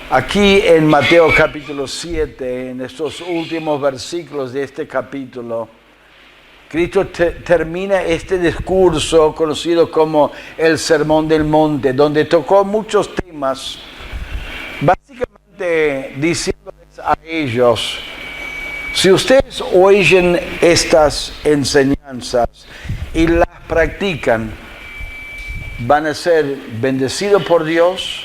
Aquí en Mateo capítulo 7, en estos últimos versículos de este capítulo, Cristo termina este discurso conocido como el Sermón del Monte, donde tocó muchos temas, básicamente diciéndoles a ellos: si ustedes oyen estas enseñanzas y las practican, van a ser bendecidos por Dios,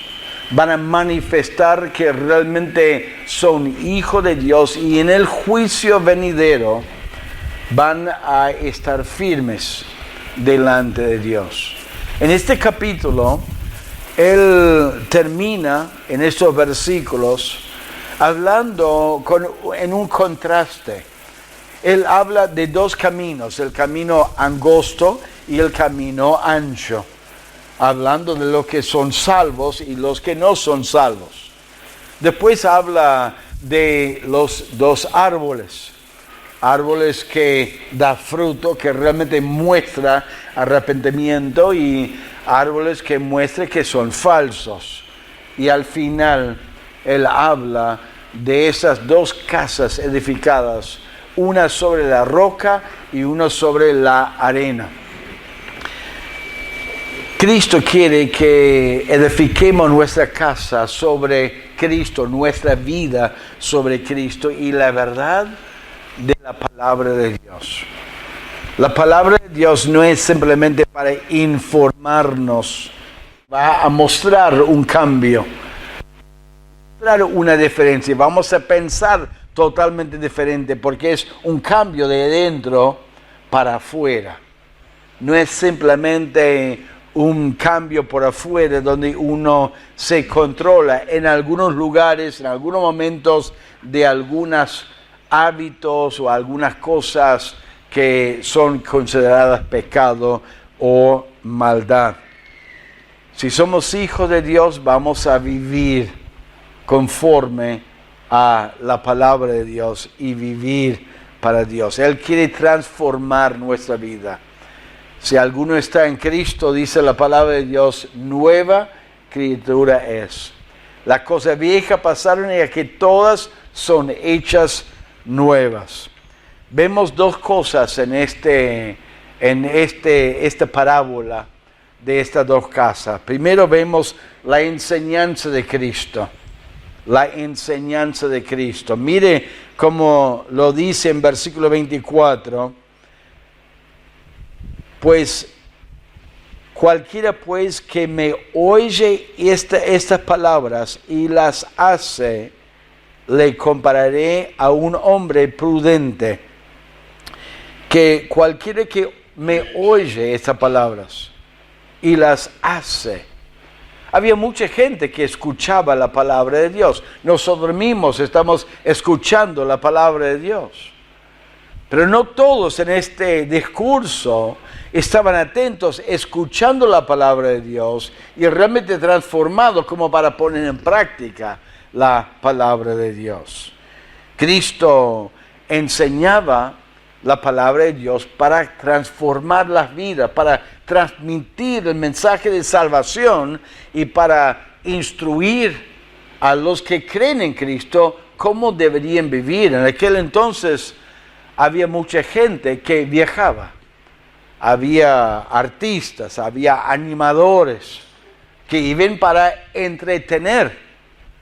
van a manifestar que realmente son hijos de Dios y en el juicio venidero van a estar firmes delante de Dios. En este capítulo, él termina en estos versículos hablando en un contraste. Él habla de dos caminos, el camino angosto y el camino ancho, hablando de los que son salvos y los que no son salvos. Después habla de los dos árboles que da fruto, que realmente muestra arrepentimiento, y árboles que muestran que son falsos. Y al final él habla de esas dos casas edificadas, una sobre la roca y una sobre la arena. Cristo quiere que edifiquemos nuestra casa sobre Cristo, nuestra vida sobre Cristo y la verdad de la palabra de Dios. La palabra de Dios no es simplemente para informarnos, va a mostrar un cambio, mostrar una diferencia. Vamos a pensar totalmente diferente porque es un cambio de dentro para afuera. No es simplemente un cambio por afuera donde uno se controla en algunos lugares, en algunos momentos, de algunos hábitos o algunas cosas que son consideradas pecado o maldad. Si somos hijos de Dios, vamos a vivir conforme a la palabra de Dios y vivir para Dios. Él quiere transformar nuestra vida. Si alguno está en Cristo, dice la palabra de Dios, nueva criatura es. Las cosas viejas pasaron y aquí todas son hechas nuevas. Vemos dos cosas en esta parábola de estas dos casas. Primero vemos la enseñanza de Cristo. La enseñanza de Cristo. Mire cómo lo dice en versículo 24. Pues cualquiera pues que me oye estas palabras y las hace, le compararé a un hombre prudente. Que cualquiera que me oye estas palabras y las hace. Había mucha gente que escuchaba la palabra de Dios. Nosotros mismos estamos escuchando la palabra de Dios. Pero no todos en este discurso estaban atentos, escuchando la palabra de Dios y realmente transformados como para poner en práctica la palabra de Dios. Cristo enseñaba la palabra de Dios para transformar las vidas, para transmitir el mensaje de salvación y para instruir a los que creen en Cristo cómo deberían vivir. En aquel entonces había mucha gente que viajaba. Había artistas, había animadores que iban para entretener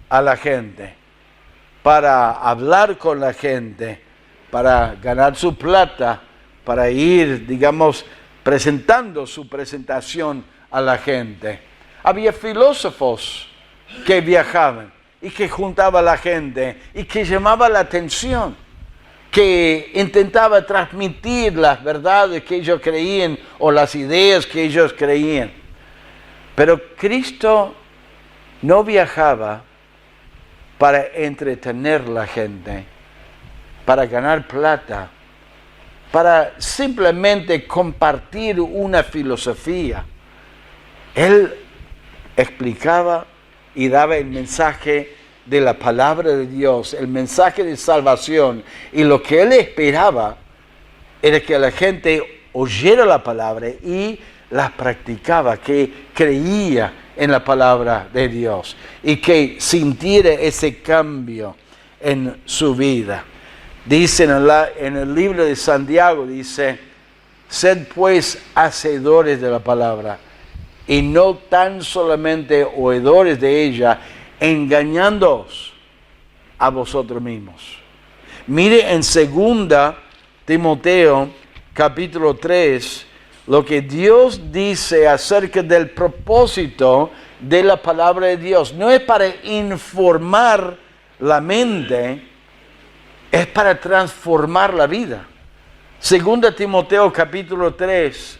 a la gente, para hablar con la gente, para ganar su plata, para ir, digamos, presentando su presentación a la gente. Había filósofos que viajaban y que juntaban a la gente y que llamaban la atención, que intentaba transmitir las verdades que ellos creían o las ideas que ellos creían. Pero Cristo no viajaba para entretener a la gente, para ganar plata, para simplemente compartir una filosofía. Él explicaba y daba el mensaje de la palabra de Dios, el mensaje de salvación, y lo que él esperaba era que la gente oyera la palabra y la practicaba, que creía en la palabra de Dios y que sintiera ese cambio en su vida. Dice en el libro de Santiago, dice, sed pues hacedores de la palabra y no tan solamente oidores de ella, engañándoos a vosotros mismos. Mire en 2 Timoteo capítulo 3, lo que Dios dice acerca del propósito de la palabra de Dios. No es para informar la mente, es para transformar la vida. 2 Timoteo capítulo 3,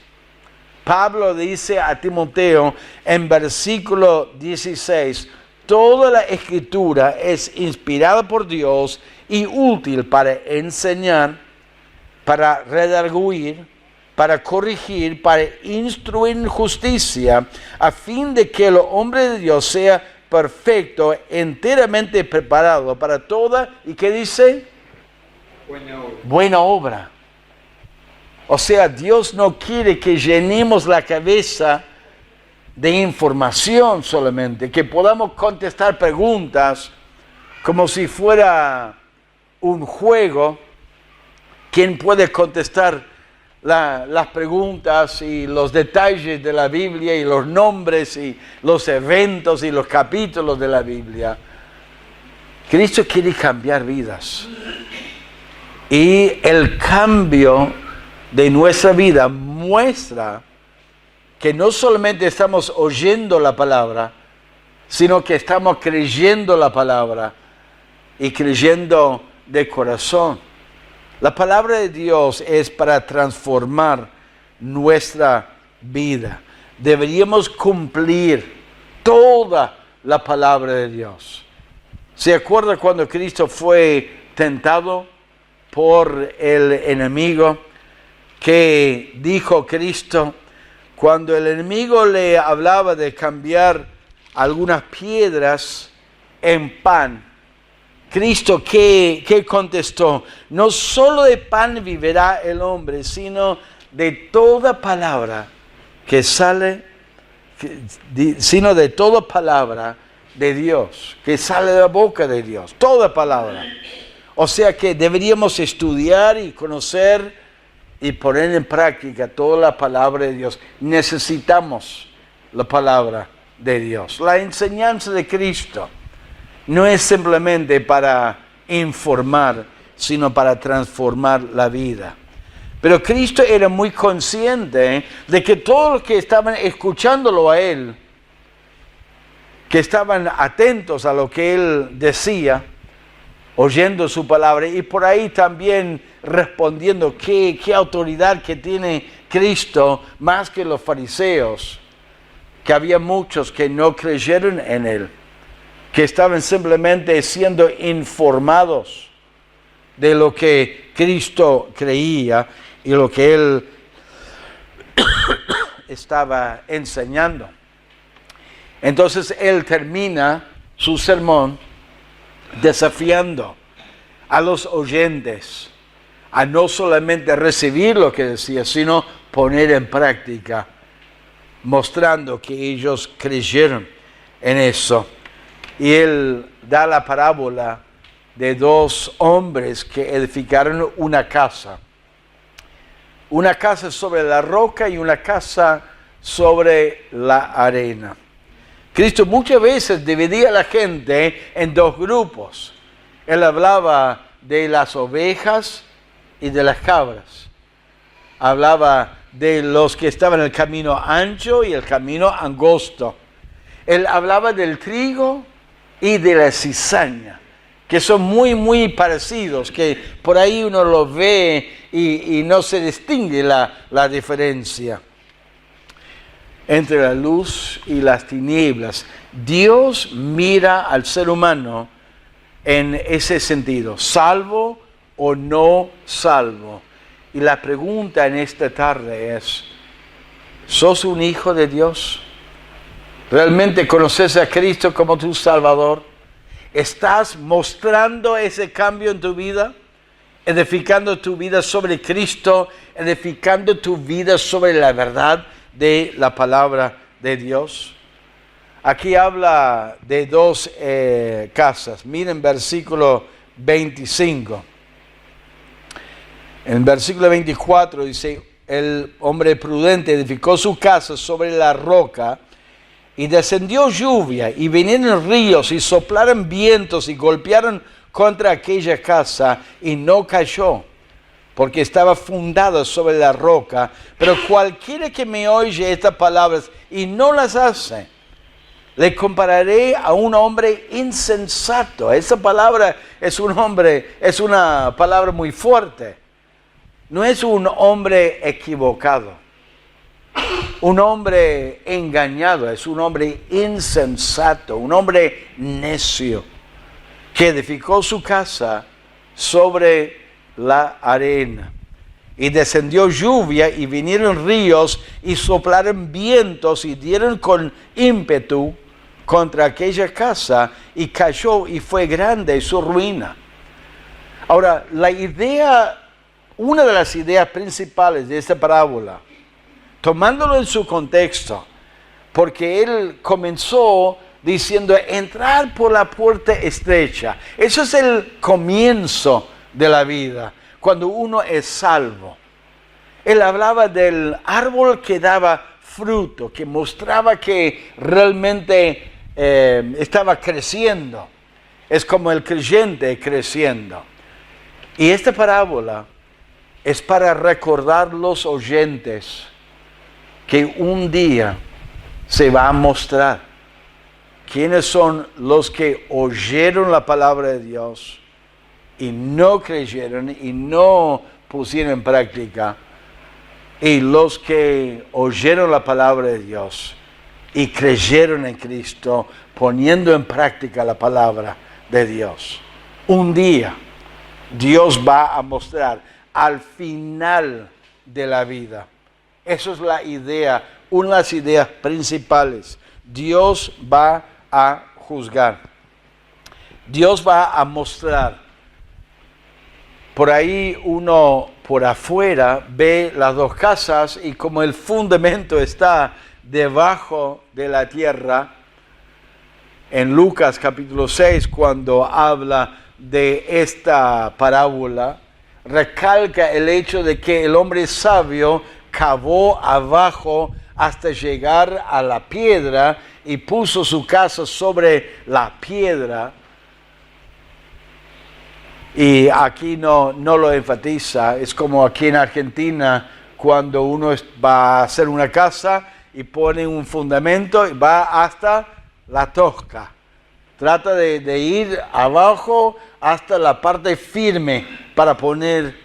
Pablo dice a Timoteo en versículo 16, toda la escritura es inspirada por Dios y útil para enseñar, para redarguir, para corregir, para instruir en justicia, a fin de que el hombre de Dios sea perfecto, enteramente preparado para toda, ¿y qué dice? Buena obra. O sea, Dios no quiere que llenemos la cabeza de información solamente, que podamos contestar preguntas como si fuera un juego. ¿Quién puede contestar las preguntas y los detalles de la Biblia y los nombres y los eventos y los capítulos de la Biblia? Cristo quiere cambiar vidas. Y el cambio de nuestra vida muestra que no solamente estamos oyendo la palabra, sino que estamos creyendo la palabra y creyendo de corazón. La palabra de Dios es para transformar nuestra vida. Deberíamos cumplir toda la palabra de Dios. ¿Se acuerda cuando Cristo fue tentado por el enemigo? Que dijo Cristo, cuando el enemigo le hablaba de cambiar algunas piedras en pan, Cristo, ¿qué contestó? No solo de pan vivirá el hombre, sino de toda palabra que sale, sino de toda palabra de Dios, que sale de la boca de Dios, toda palabra. O sea que deberíamos estudiar y conocer y poner en práctica toda la palabra de Dios. Necesitamos la palabra de Dios. La enseñanza de Cristo no es simplemente para informar, sino para transformar la vida. Pero Cristo era muy consciente de que todos los que estaban escuchándolo a Él, que estaban atentos a lo que Él decía, oyendo su palabra y por ahí también respondiendo qué autoridad que tiene Cristo más que los fariseos, que había muchos que no creyeron en Él, que estaban simplemente siendo informados de lo que Cristo creía y lo que Él estaba enseñando. Entonces Él termina su sermón desafiando a los oyentes a no solamente recibir lo que decía, sino poner en práctica, mostrando que ellos creyeron en eso. Y Él da la parábola de dos hombres que edificaron una casa sobre la roca y una casa sobre la arena. Cristo muchas veces dividía a la gente en dos grupos. Él hablaba de las ovejas y de las cabras. Hablaba de los que estaban en el camino ancho y el camino angosto. Él hablaba del trigo y de la cizaña, que son muy, muy parecidos, que por ahí uno los ve y no se distingue la diferencia entre la luz y las tinieblas. Dios mira al ser humano en ese sentido, salvo o no salvo. Y la pregunta en esta tarde es, ¿sos un hijo de Dios? ¿Realmente conoces a Cristo como tu Salvador? ¿Estás mostrando ese cambio en tu vida? ¿Edificando tu vida sobre Cristo? ¿Edificando tu vida sobre la verdad de la palabra de Dios? Aquí habla de dos casas. Miren versículo 25. En el versículo 24 dice, el hombre prudente edificó su casa sobre la roca, y descendió lluvia, y vinieron ríos, y soplaron vientos, y golpearon contra aquella casa, y no cayó, porque estaba fundada sobre la roca. Pero cualquiera que me oye estas palabras y no las hace, le compararé a un hombre insensato. Esa palabra es una palabra muy fuerte. No es un hombre equivocado, un hombre engañado, es un hombre insensato, un hombre necio, que edificó su casa sobre la arena. Y descendió lluvia, y vinieron ríos, y soplaron vientos, y dieron con ímpetu contra aquella casa, y cayó, y fue grande su ruina. Ahora, una de las ideas principales de esta parábola, tomándolo en su contexto, porque él comenzó diciendo, entrar por la puerta estrecha. Eso es el comienzo de la vida, cuando uno es salvo. Él hablaba del árbol que daba fruto, que mostraba que realmente estaba creciendo. Es como el creyente creciendo. Y esta parábola es para recordar los oyentes que un día se va a mostrar quiénes son los que oyeron la palabra de Dios y no creyeron y no pusieron en práctica, y los que oyeron la palabra de Dios y creyeron en Cristo poniendo en práctica la palabra de Dios. Un día Dios va a mostrar al final de la vida. Eso es la idea, una de las ideas principales. Dios va a juzgar. Dios va a mostrar. Por ahí uno por afuera ve las dos casas, y como el fundamento está debajo de la tierra, en Lucas capítulo 6, cuando habla de esta parábola, recalca el hecho de que el hombre sabio cavó abajo hasta llegar a la piedra y puso su casa sobre la piedra. Y aquí no lo enfatiza. Es como aquí en Argentina, cuando uno va a hacer una casa y pone un fundamento y va hasta la tosca. Trata de ir abajo hasta la parte firme para poner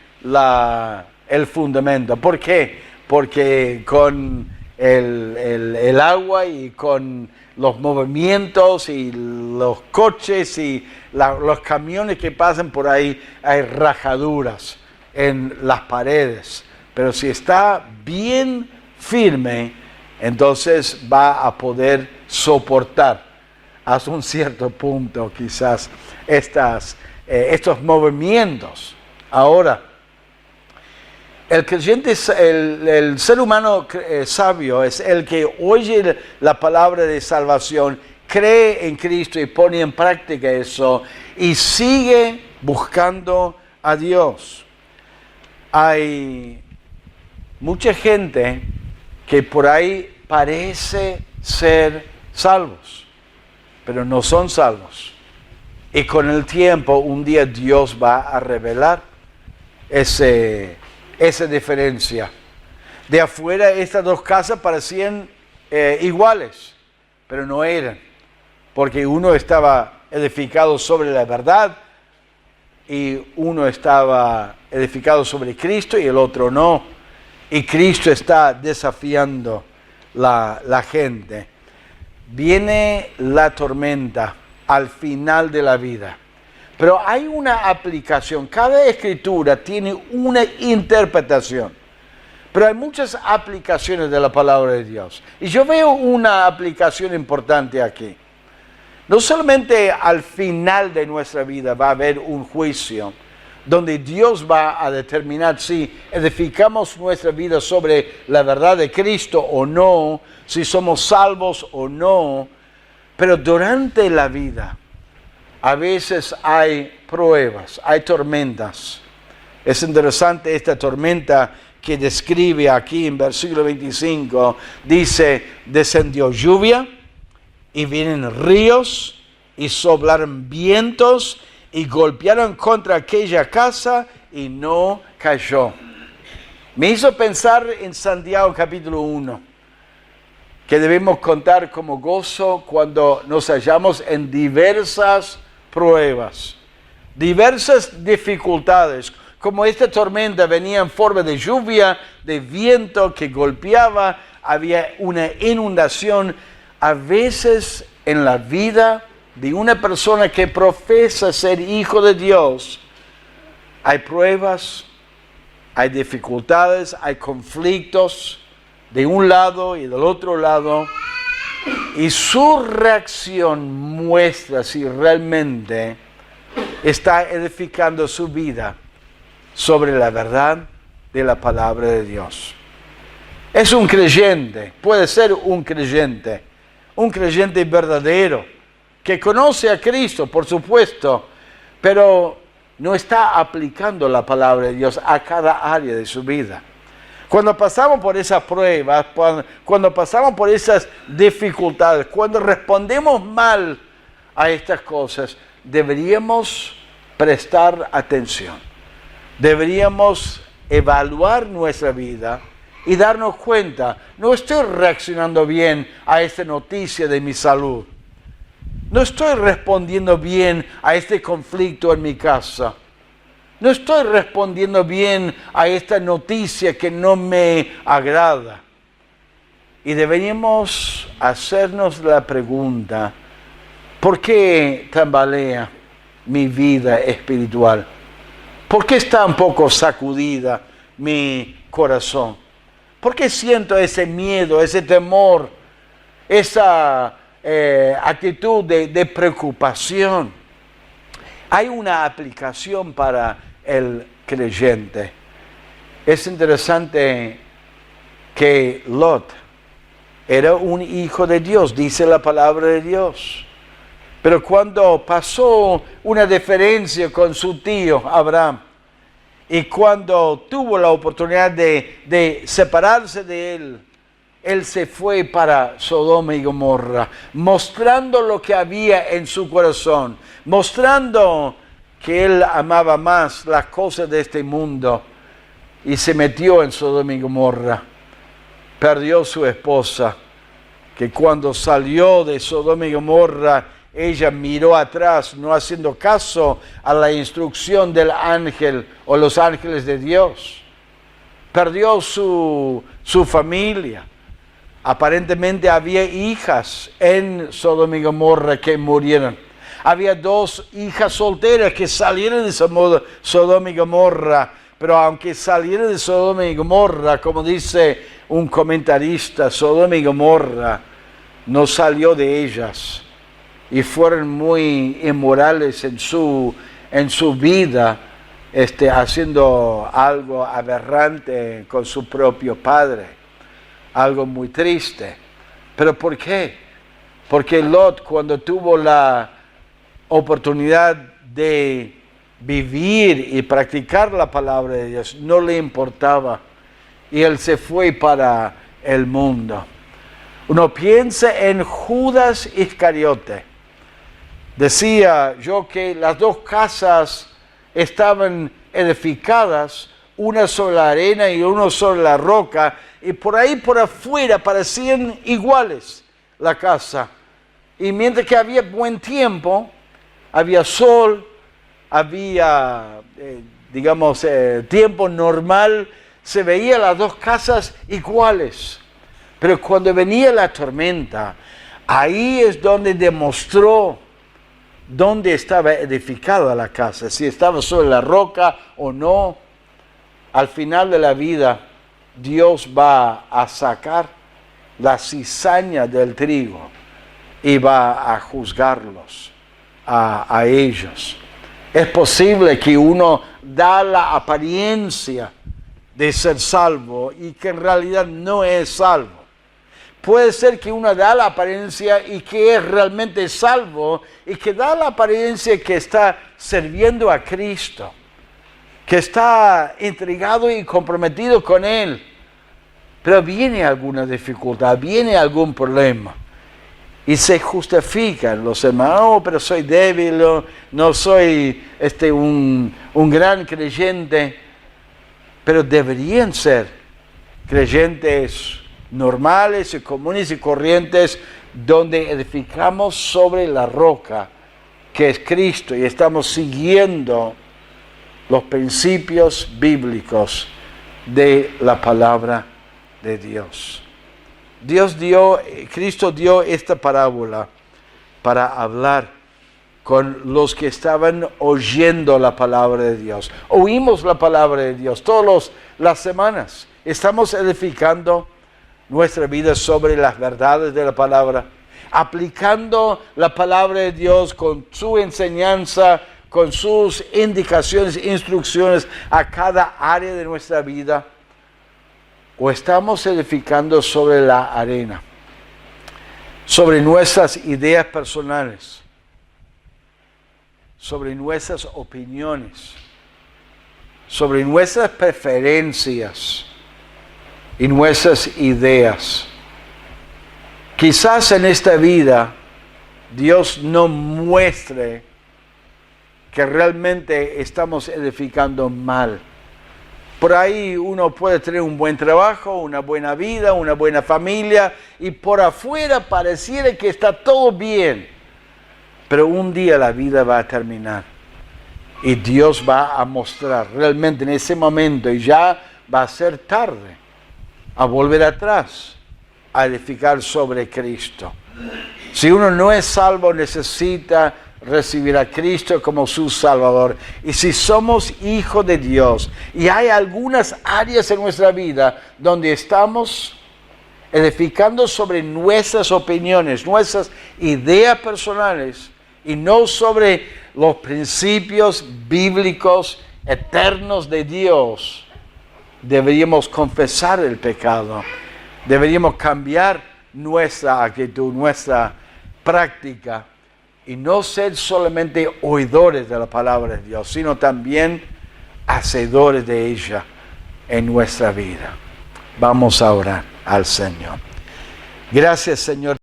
el fundamento. ¿Por qué? Porque con el agua y con los movimientos y los coches y los camiones que pasan por ahí, hay rajaduras en las paredes. Pero si está bien firme, entonces va a poder soportar hasta un cierto punto quizás estos movimientos. Ahora, el creyente, el ser humano sabio es el que oye la palabra de salvación, cree en Cristo y pone en práctica eso y sigue buscando a Dios. Hay mucha gente que por ahí parece ser salvos, pero no son salvos. Y con el tiempo, un día Dios va a revelar esa diferencia. De afuera, estas dos casas parecían iguales, pero no eran, porque uno estaba edificado sobre la verdad y uno estaba edificado sobre Cristo y el otro no. Y Cristo está desafiando la gente. Viene la tormenta al final de la vida. Pero hay una aplicación. Cada escritura tiene una interpretación. Pero hay muchas aplicaciones de la palabra de Dios. Y yo veo una aplicación importante aquí. No solamente al final de nuestra vida va a haber un juicio, donde Dios va a determinar si edificamos nuestra vida sobre la verdad de Cristo o no, si somos salvos o no, Pero durante la vida, a veces hay pruebas, hay tormentas. Es interesante esta tormenta que describe aquí en versículo 25. Dice, descendió lluvia y vienen ríos y soplaron vientos y golpearon contra aquella casa y no cayó. Me hizo pensar en Santiago capítulo 1, que debemos contar como gozo cuando nos hallamos en diversas pruebas, diversas dificultades, como esta tormenta venía en forma de lluvia, de viento que golpeaba, había una inundación. A veces en la vida de una persona que profesa ser hijo de Dios, hay pruebas, hay dificultades, hay conflictos de un lado y del otro lado, y su reacción muestra si realmente está edificando su vida sobre la verdad de la palabra de Dios. Es un creyente, puede ser un creyente verdadero, que conoce a Cristo, por supuesto, pero no está aplicando la palabra de Dios a cada área de su vida. Cuando pasamos por esas pruebas, cuando pasamos por esas dificultades, cuando respondemos mal a estas cosas, deberíamos prestar atención. Deberíamos evaluar nuestra vida y darnos cuenta, no estoy reaccionando bien a esta noticia de mi salud. No estoy respondiendo bien a este conflicto en mi casa. No estoy respondiendo bien a esta noticia que no me agrada. Y deberíamos hacernos la pregunta, ¿por qué tambalea mi vida espiritual? ¿Por qué está un poco sacudida mi corazón? ¿Por qué siento ese miedo, ese temor, esa actitud de preocupación? Hay una aplicación para el creyente. Es interesante que Lot era un hijo de Dios, dice la palabra de Dios. Pero cuando pasó una diferencia con su tío Abraham, y cuando tuvo la oportunidad de separarse de él, él se fue para Sodoma y Gomorra, mostrando lo que había en su corazón, mostrando que él amaba más las cosas de este mundo, y se metió en Sodoma y Gomorra. Perdió su esposa, que cuando salió de Sodoma y Gomorra, ella miró atrás, no haciendo caso a la instrucción del ángel o los ángeles de Dios. Perdió su familia. Aparentemente había hijas en Sodoma y Gomorra que murieron. Había 2 hijas solteras que salieron de Sodoma y Gomorra, pero aunque salieron de Sodoma y Gomorra, como dice un comentarista, Sodoma y Gomorra no salió de ellas y fueron muy inmorales en su vida, haciendo algo aberrante con su propio padre, algo muy triste. ¿Pero por qué? Porque Lot, cuando tuvo la oportunidad de vivir y practicar la palabra de Dios, no le importaba, y él se fue para el mundo. Uno piensa en Judas Iscariote. Decía yo que las 2 casas estaban edificadas, una sobre la arena y una sobre la roca, y por ahí por afuera parecían iguales la casa. Y mientras que había buen tiempo, había sol, había, tiempo normal, se veían las 2 casas iguales. Pero cuando venía la tormenta, ahí es donde demostró dónde estaba edificada la casa, si estaba sobre la roca o no. Al final de la vida, Dios va a sacar la cizaña del trigo y va a juzgarlos a ellos. Es posible que uno da la apariencia de ser salvo y que en realidad no es salvo. Puede ser que uno da la apariencia y que es realmente salvo y que da la apariencia que está sirviendo a Cristo, que está entregado y comprometido con Él. Pero viene alguna dificultad, viene algún problema. Y se justifican los hermanos, oh, pero soy débil, no soy un gran creyente. Pero deberían ser creyentes normales y comunes y corrientes, donde edificamos sobre la roca que es Cristo y estamos siguiendo los principios bíblicos de la palabra de Dios. Cristo dio esta parábola para hablar con los que estaban oyendo la palabra de Dios. Oímos la palabra de Dios todas las semanas. Estamos edificando nuestra vida sobre las verdades de la palabra, aplicando la palabra de Dios con su enseñanza, con sus indicaciones, instrucciones a cada área de nuestra vida, o estamos edificando sobre la arena, sobre nuestras ideas personales, sobre nuestras opiniones, sobre nuestras preferencias y nuestras ideas. Quizás en esta vida Dios no muestre que realmente estamos edificando mal. Por ahí uno puede tener un buen trabajo, una buena vida, una buena familia, y por afuera pareciera que está todo bien. Pero un día la vida va a terminar y Dios va a mostrar realmente en ese momento, y ya va a ser tarde, a volver atrás, a edificar sobre Cristo. Si uno no es salvo, necesita recibir a Cristo como su Salvador. Y si somos hijos de Dios y hay algunas áreas en nuestra vida donde estamos edificando sobre nuestras opiniones, nuestras ideas personales, y no sobre los principios bíblicos eternos de Dios, deberíamos confesar el pecado, deberíamos cambiar nuestra actitud, nuestra práctica, y no ser solamente oidores de la palabra de Dios, sino también hacedores de ella en nuestra vida. Vamos a orar al Señor. Gracias, Señor.